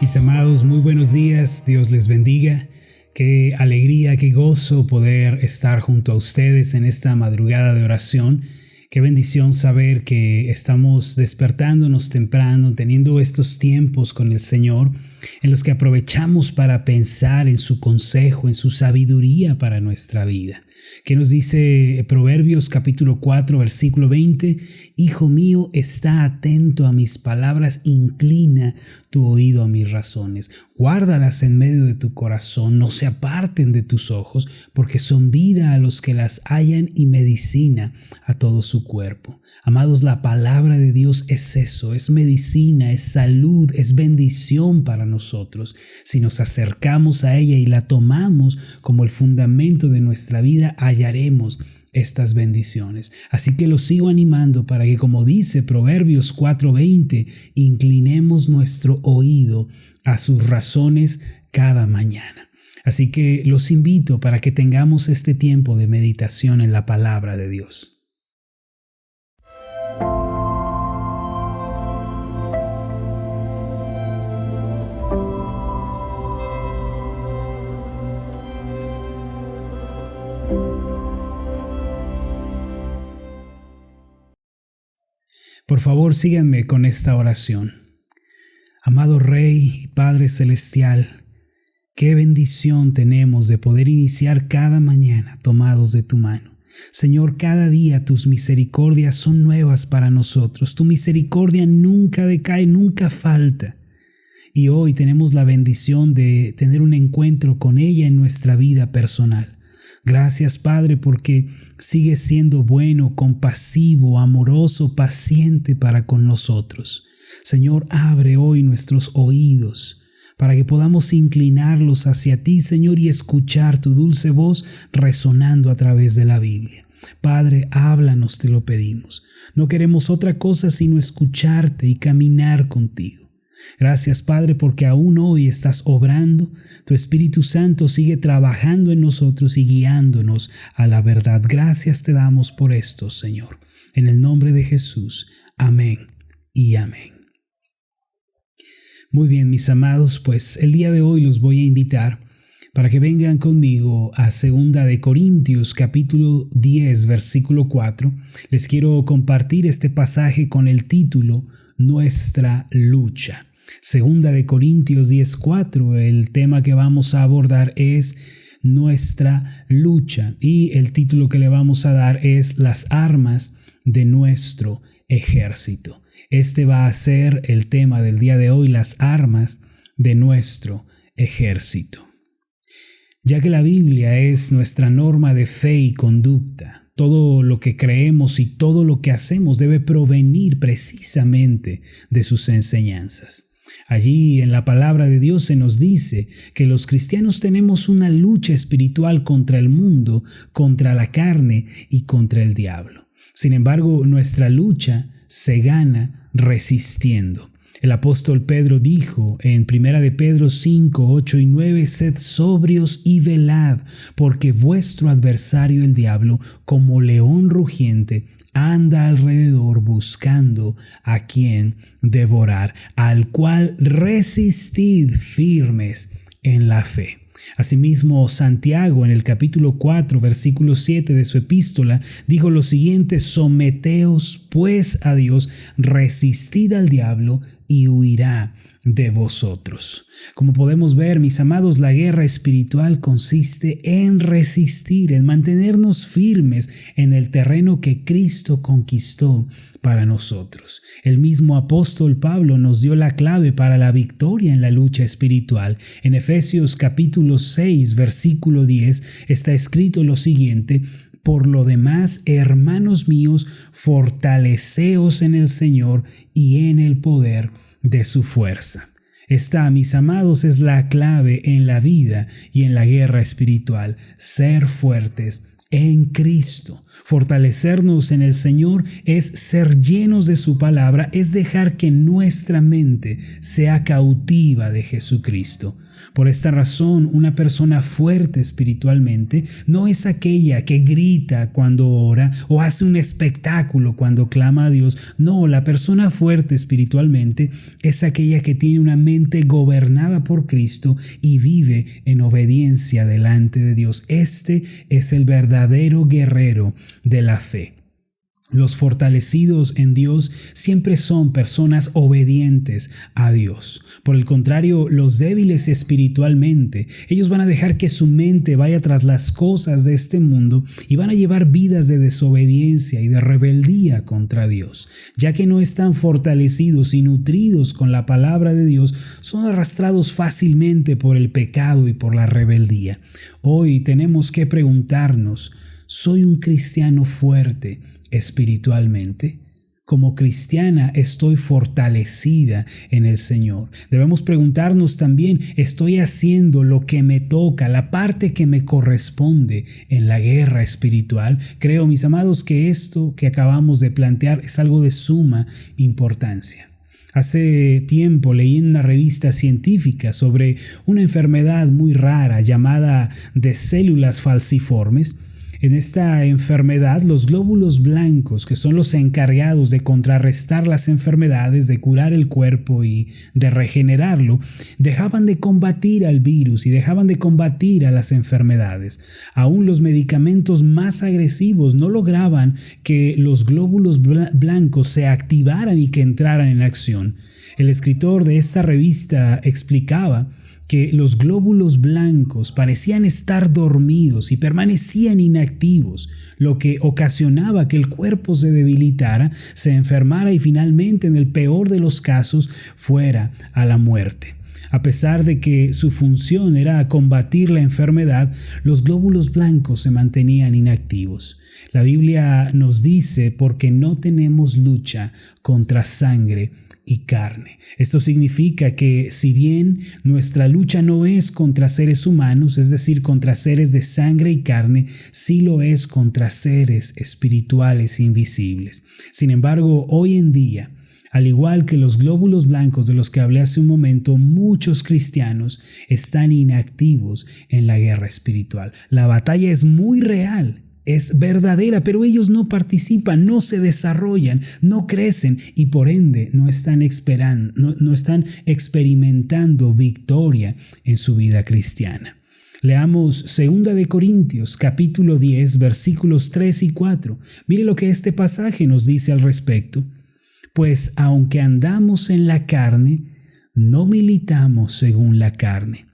Mis amados, muy buenos días, Dios les bendiga. Qué alegría, qué gozo poder estar junto a ustedes en esta madrugada de oración. Qué bendición saber que estamos despertándonos temprano, teniendo estos tiempos con el Señor, en los que aprovechamos para pensar en su consejo, en su sabiduría para nuestra vida. ¿Qué nos dice Proverbios capítulo 4, versículo 20? Hijo mío, está atento a mis palabras, inclina tu oído a mis razones. Guárdalas en medio de tu corazón, no se aparten de tus ojos, porque son vida a los que las hallan y medicina a todo su cuerpo. Amados, la palabra de Dios es eso, es medicina, es salud, es bendición para nosotros. Si nos acercamos a ella y la tomamos como el fundamento de nuestra vida, hallaremos estas bendiciones. Así que los sigo animando para que, como dice Proverbios 4:20, inclinemos nuestro oído a sus razones cada mañana. Así que los invito para que tengamos este tiempo de meditación en la palabra de Dios. Por favor, síganme con esta oración. Amado Rey y Padre Celestial, qué bendición tenemos de poder iniciar cada mañana tomados de tu mano. Señor, cada día tus misericordias son nuevas para nosotros. Tu misericordia nunca decae, nunca falta. Y hoy tenemos la bendición de tener un encuentro con ella en nuestra vida personal. Gracias, Padre, porque sigues siendo bueno, compasivo, amoroso, paciente para con nosotros. Señor, abre hoy nuestros oídos para que podamos inclinarlos hacia ti, Señor, y escuchar tu dulce voz resonando a través de la Biblia. Padre, háblanos, te lo pedimos. No queremos otra cosa sino escucharte y caminar contigo. Gracias, Padre, porque aún hoy estás obrando. Tu Espíritu Santo sigue trabajando en nosotros y guiándonos a la verdad. Gracias te damos por esto, Señor. En el nombre de Jesús. Amén y amén. Muy bien, mis amados, pues el día de hoy los voy a invitar para que vengan conmigo a 2 de Corintios capítulo 10, versículo 4. Les quiero compartir este pasaje con el título Nuestra lucha. 2 de Corintios 10, 4. El tema que vamos a abordar es nuestra lucha y el título que le vamos a dar es las armas de nuestro ejército. Este va a ser el tema del día de hoy, las armas de nuestro ejército. Ya que la Biblia es nuestra norma de fe y conducta, todo lo que creemos y todo lo que hacemos debe provenir precisamente de sus enseñanzas. Allí en la palabra de Dios se nos dice que los cristianos tenemos una lucha espiritual contra el mundo, contra la carne y contra el diablo. Sin embargo, nuestra lucha se gana resistiendo. El apóstol Pedro dijo en 1 de Pedro 5, 8 y 9, sed sobrios y velad, porque vuestro adversario el diablo, como león rugiente, anda alrededor buscando a quien devorar, al cual resistid firmes en la fe. Asimismo, Santiago en el capítulo 4, versículo 7 de su epístola dijo lo siguiente: someteos pues a Dios, resistid al diablo y huirá de vosotros. Como podemos ver, mis amados, la guerra espiritual consiste en resistir, en mantenernos firmes en el terreno que Cristo conquistó para nosotros. El mismo apóstol Pablo nos dio la clave para la victoria en la lucha espiritual. En Efesios capítulo 6, versículo 10 está escrito lo siguiente: por lo demás, hermanos míos, fortaleceos en el Señor y en el poder de su fuerza. Esta, mis amados, es la clave en la vida y en la guerra espiritual: ser fuertes en Cristo. Fortalecernos en el Señor es ser llenos de su palabra, es dejar que nuestra mente sea cautiva de Jesucristo. Por esta razón, una persona fuerte espiritualmente no es aquella que grita cuando ora o hace un espectáculo cuando clama a Dios. No, la persona fuerte espiritualmente es aquella que tiene una mente gobernada por Cristo y vive en obediencia delante de Dios. Este es el verdadero guerrero de la fe. Los fortalecidos en Dios siempre son personas obedientes a Dios. Por el contrario, los débiles espiritualmente, ellos van a dejar que su mente vaya tras las cosas de este mundo y van a llevar vidas de desobediencia y de rebeldía contra Dios. Ya que no están fortalecidos y nutridos con la palabra de Dios, son arrastrados fácilmente por el pecado y por la rebeldía. Hoy tenemos que preguntarnos, ¿soy un cristiano fuerte espiritualmente? Como cristiana estoy fortalecida en el Señor. Debemos preguntarnos también, ¿estoy haciendo lo que me toca, la parte que me corresponde en la guerra espiritual? Creo, mis amados, que esto que acabamos de plantear es algo de suma importancia. Hace tiempo leí en una revista científica sobre una enfermedad muy rara llamada de células falciformes. En esta enfermedad, los glóbulos blancos, que son los encargados de contrarrestar las enfermedades, de curar el cuerpo y de regenerarlo, dejaban de combatir al virus y dejaban de combatir a las enfermedades. Aún los medicamentos más agresivos no lograban que los glóbulos blancos se activaran y que entraran en acción. El escritor de esta revista explicaba que los glóbulos blancos parecían estar dormidos y permanecían inactivos, lo que ocasionaba que el cuerpo se debilitara, se enfermara y finalmente, en el peor de los casos, fuera a la muerte. A pesar de que su función era combatir la enfermedad, los glóbulos blancos se mantenían inactivos. La Biblia nos dice, porque no tenemos lucha contra sangre y carne. Esto significa que si bien nuestra lucha no es contra seres humanos, es decir, contra seres de sangre y carne, sí lo es contra seres espirituales invisibles. Sin embargo, hoy en día, al igual que los glóbulos blancos de los que hablé hace un momento, muchos cristianos están inactivos en la guerra espiritual. La batalla es muy real. Es verdadera, pero ellos no participan, no se desarrollan, no crecen y por ende no están experimentando victoria en su vida cristiana. Leamos 2 Corintios capítulo 10 versículos 3 y 4. Mire lo que este pasaje nos dice al respecto. Pues aunque andamos en la carne, no militamos según la carne.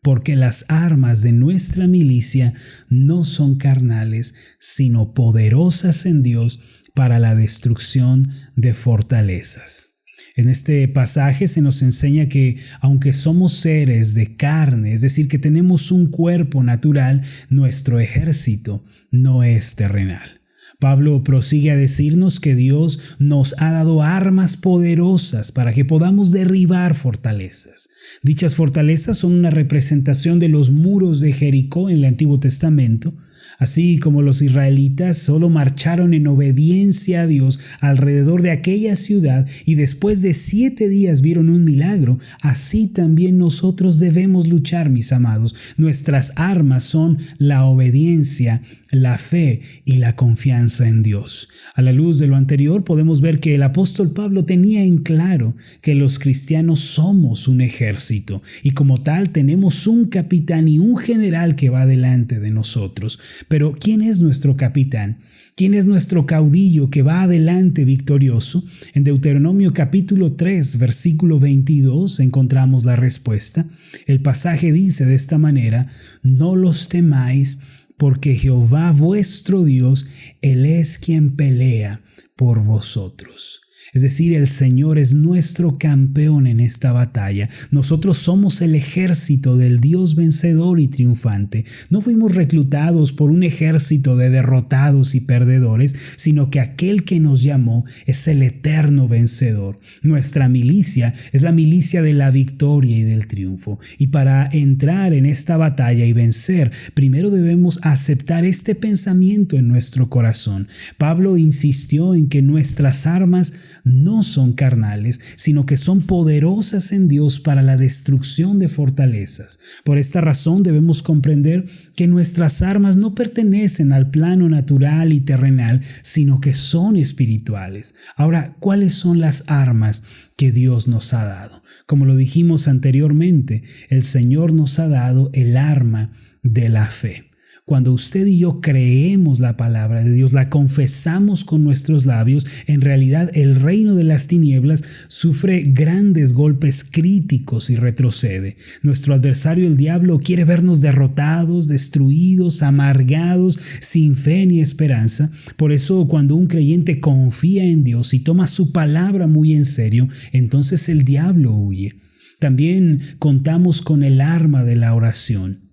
Porque las armas de nuestra milicia no son carnales, sino poderosas en Dios para la destrucción de fortalezas. En este pasaje se nos enseña que aunque somos seres de carne, es decir, que tenemos un cuerpo natural, nuestro ejército no es terrenal. Pablo prosigue a decirnos que Dios nos ha dado armas poderosas para que podamos derribar fortalezas. Dichas fortalezas son una representación de los muros de Jericó en el Antiguo Testamento. Así como los israelitas solo marcharon en obediencia a Dios alrededor de aquella ciudad y después de 7 días vieron un milagro, así también nosotros debemos luchar, mis amados. Nuestras armas son la obediencia, la fe y la confianza en Dios. A la luz de lo anterior podemos ver que el apóstol Pablo tenía en claro que los cristianos somos un ejército y como tal tenemos un capitán y un general que va delante de nosotros. Pero ¿quién es nuestro capitán? ¿Quién es nuestro caudillo que va adelante victorioso? En Deuteronomio capítulo 3, versículo 22 encontramos la respuesta. El pasaje dice de esta manera: no los temáis, porque Jehová vuestro Dios, Él es quien pelea por vosotros. Es decir, el Señor es nuestro campeón en esta batalla. Nosotros somos el ejército del Dios vencedor y triunfante. No fuimos reclutados por un ejército de derrotados y perdedores, sino que aquel que nos llamó es el eterno vencedor. Nuestra milicia es la milicia de la victoria y del triunfo. Y para entrar en esta batalla y vencer, primero debemos aceptar este pensamiento en nuestro corazón. Pablo insistió en que nuestras armas no son carnales, sino que son poderosas en Dios para la destrucción de fortalezas. Por esta razón debemos comprender que nuestras armas no pertenecen al plano natural y terrenal, sino que son espirituales. Ahora, ¿cuáles son las armas que Dios nos ha dado? Como lo dijimos anteriormente, el Señor nos ha dado el arma de la fe. Cuando usted y yo creemos la palabra de Dios, la confesamos con nuestros labios, en realidad el reino de las tinieblas sufre grandes golpes críticos y retrocede. Nuestro adversario, el diablo, quiere vernos derrotados, destruidos, amargados, sin fe ni esperanza. Por eso, cuando un creyente confía en Dios y toma su palabra muy en serio, entonces el diablo huye. También contamos con el arma de la oración.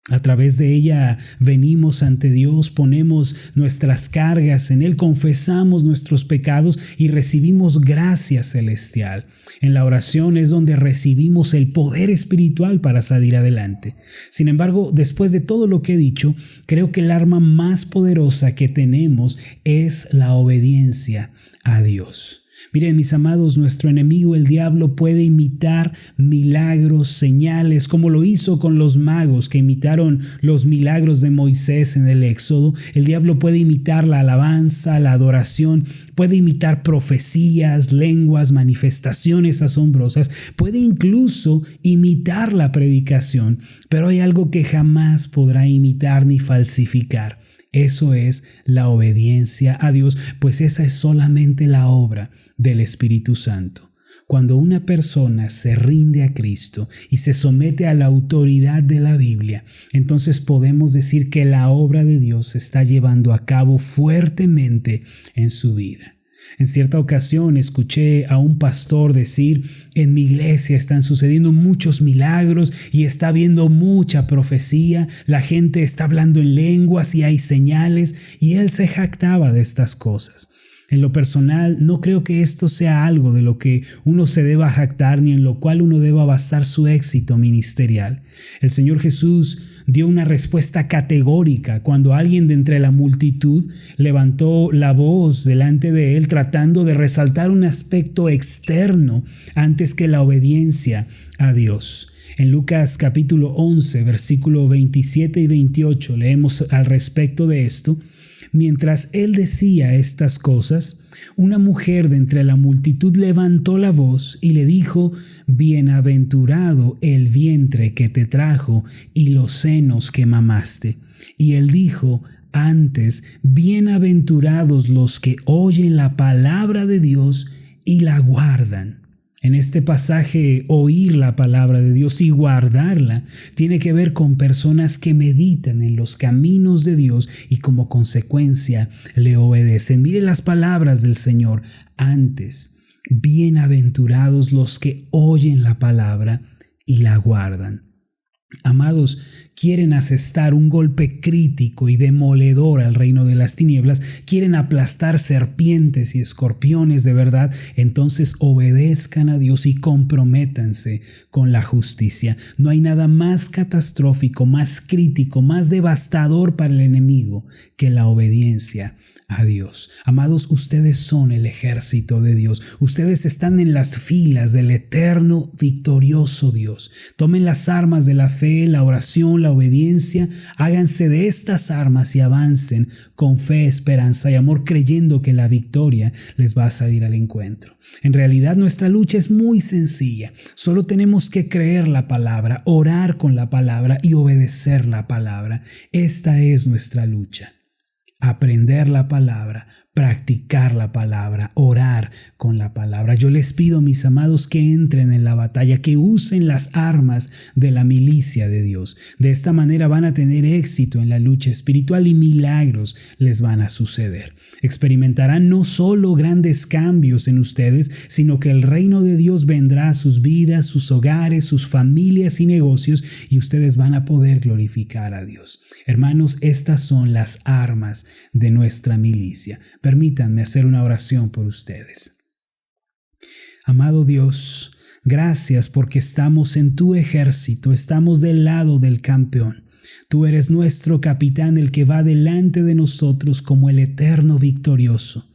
A través de ella venimos ante Dios, ponemos nuestras cargas en Él, confesamos nuestros pecados y recibimos gracia celestial. En la oración es donde recibimos el poder espiritual para salir adelante. Sin embargo, después de todo lo que he dicho, creo que el arma más poderosa que tenemos es la obediencia a Dios. Miren, mis amados, nuestro enemigo, el diablo, puede imitar milagros, señales, como lo hizo con los magos que imitaron los milagros de Moisés en el Éxodo. El diablo puede imitar la alabanza, la adoración, puede imitar profecías, lenguas, manifestaciones asombrosas, puede incluso imitar la predicación, pero hay algo que jamás podrá imitar ni falsificar. Eso es la obediencia a Dios, pues esa es solamente la obra del Espíritu Santo. Cuando una persona se rinde a Cristo y se somete a la autoridad de la Biblia, entonces podemos decir que la obra de Dios se está llevando a cabo fuertemente en su vida. En cierta ocasión escuché a un pastor decir: en mi iglesia están sucediendo muchos milagros y está habiendo mucha profecía, la gente está hablando en lenguas y hay señales, y él se jactaba de estas cosas. En lo personal, no creo que esto sea algo de lo que uno se deba jactar ni en lo cual uno deba basar su éxito ministerial. El Señor Jesús dio una respuesta categórica cuando alguien de entre la multitud levantó la voz delante de él tratando de resaltar un aspecto externo antes que la obediencia a Dios. En Lucas capítulo 11, versículo 27 y 28 leemos al respecto de esto: mientras él decía estas cosas, una mujer de entre la multitud levantó la voz y le dijo: bienaventurado el vientre que te trajo y los senos que mamaste. Y él dijo: antes, bienaventurados los que oyen la palabra de Dios y la guardan. En este pasaje, oír la palabra de Dios y guardarla tiene que ver con personas que meditan en los caminos de Dios y como consecuencia le obedecen. Mire las palabras del Señor: antes, bienaventurados los que oyen la palabra y la guardan. Amados, quieren asestar un golpe crítico y demoledor al reino de las tinieblas, quieren aplastar serpientes y escorpiones de verdad, entonces obedezcan a Dios y comprométanse con la justicia. No hay nada más catastrófico, más crítico, más devastador para el enemigo que la obediencia a Dios. Amados, ustedes son el ejército de Dios. Ustedes están en las filas del eterno, victorioso Dios. Tomen las armas de la fe, la oración, la obediencia. Háganse de estas armas y avancen con fe, esperanza y amor, creyendo que la victoria les va a salir al encuentro. En realidad, nuestra lucha es muy sencilla. Solo tenemos que creer la palabra, orar con la palabra y obedecer la palabra. Esta es nuestra lucha. Aprender la palabra, practicar la palabra, orar con la palabra. Yo les pido, mis amados, que entren en la batalla, que usen las armas de la milicia de Dios. De esta manera van a tener éxito en la lucha espiritual y milagros les van a suceder. Experimentarán no solo grandes cambios en ustedes, sino que el reino de Dios vendrá a sus vidas, sus hogares, sus familias y negocios, y ustedes van a poder glorificar a Dios. Hermanos, estas son las armas de nuestra milicia. Permítanme hacer una oración por ustedes. Amado Dios, gracias porque estamos en tu ejército, estamos del lado del campeón. Tú eres nuestro capitán, el que va delante de nosotros como el eterno victorioso.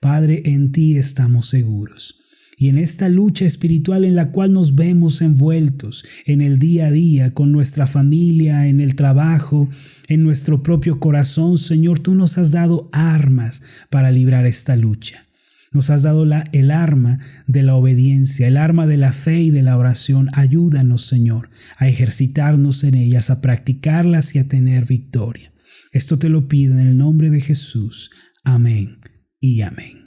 Padre, en ti estamos seguros. Y en esta lucha espiritual en la cual nos vemos envueltos en el día a día, con nuestra familia, en el trabajo, en nuestro propio corazón, Señor, tú nos has dado armas para librar esta lucha. Nos has dado el arma de la obediencia, el arma de la fe y de la oración. Ayúdanos, Señor, a ejercitarnos en ellas, a practicarlas y a tener victoria. Esto te lo pido en el nombre de Jesús. Amén y amén.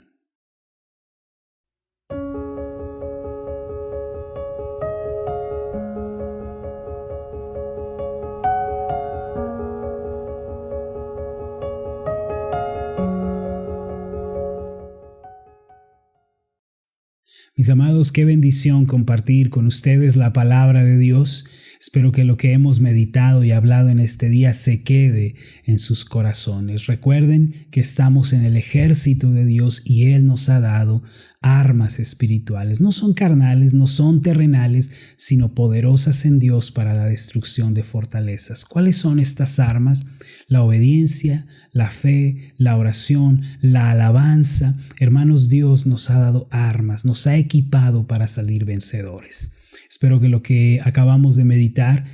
Mis amados, qué bendición compartir con ustedes la palabra de Dios. Espero que lo que hemos meditado y hablado en este día se quede en sus corazones. Recuerden que estamos en el ejército de Dios y Él nos ha dado armas espirituales. No son carnales, no son terrenales, sino poderosas en Dios para la destrucción de fortalezas. ¿Cuáles son estas armas? La obediencia, la fe, la oración, la alabanza. Hermanos, Dios nos ha dado armas, nos ha equipado para salir vencedores. Espero que lo que acabamos de meditar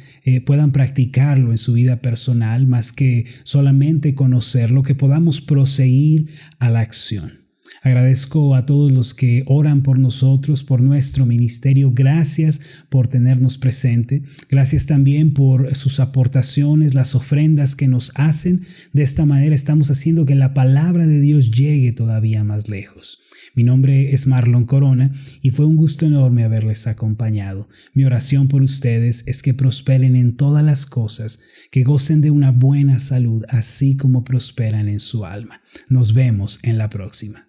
puedan practicarlo en su vida personal, más que solamente conocerlo, que podamos proseguir a la acción. Agradezco a todos los que oran por nosotros, por nuestro ministerio. Gracias por tenernos presente. Gracias también por sus aportaciones, las ofrendas que nos hacen. De esta manera estamos haciendo que la palabra de Dios llegue todavía más lejos. Mi nombre es Marlon Corona y fue un gusto enorme haberles acompañado. Mi oración por ustedes es que prosperen en todas las cosas, que gocen de una buena salud, así como prosperan en su alma. Nos vemos en la próxima.